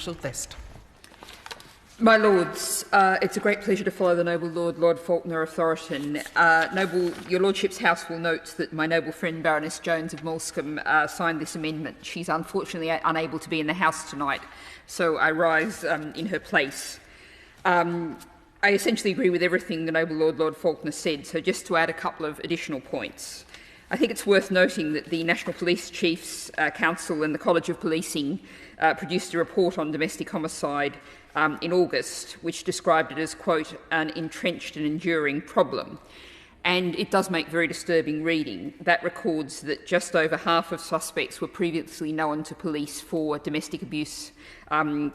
Marshall Best. My Lords, it's a great pleasure to follow the noble Lord, Lord Faulkner of Thoroton. Your Lordship's House will note that my noble friend Baroness Jones of Moulsecoomb signed this amendment. She's unfortunately unable to be in the House tonight, so I rise in her place. I essentially agree with everything the noble Lord, Lord Faulkner said, so just to add a couple of additional points. I think it's worth noting that the National Police Chiefs Council and the College of Policing produced a report on domestic homicide in August, which described it as, quote, an entrenched and enduring problem. And it does make very disturbing reading. That records that just over half of suspects were previously known to police for domestic abuse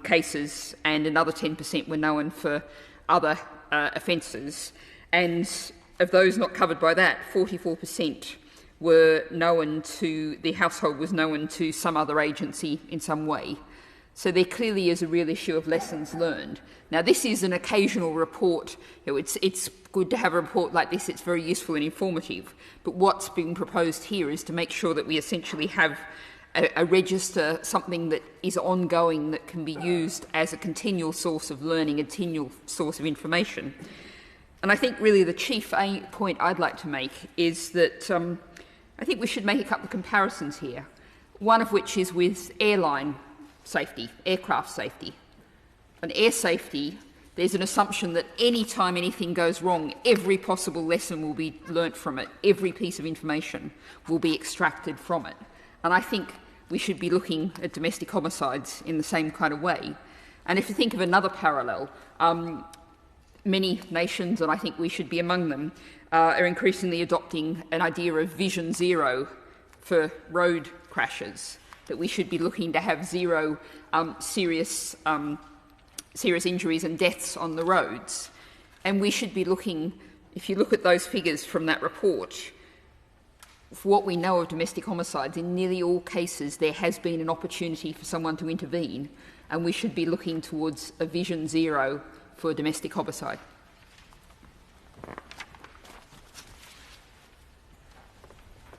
cases, and another 10% were known for other offences. And of those not covered by that, 44% were known to, the household was known to some other agency in some way. So there clearly is a real issue of lessons learned. Now, this is an occasional report. It's good to have a report like this. It's very useful and informative. But what's being proposed here is to make sure that we essentially have a register, something that is ongoing, that can be used as a continual source of learning, a continual source of information. And I think really the chief point I'd like to make is that I think we should make a couple of comparisons here, one of which is with airline safety, aircraft safety. On air safety, there's an assumption that any time anything goes wrong, every possible lesson will be learnt from it, every piece of information will be extracted from it. And I think we should be looking at domestic homicides in the same kind of way. And if you think of another parallel, many nations, and I think we should be among them, are increasingly adopting an idea of vision zero for road crashes, that we should be looking to have zero serious injuries and deaths on the roads. And we should be looking, if you look at those figures from that report, for what we know of domestic homicides, in nearly all cases there has been an opportunity for someone to intervene, and we should be looking towards a vision zero for domestic homicide.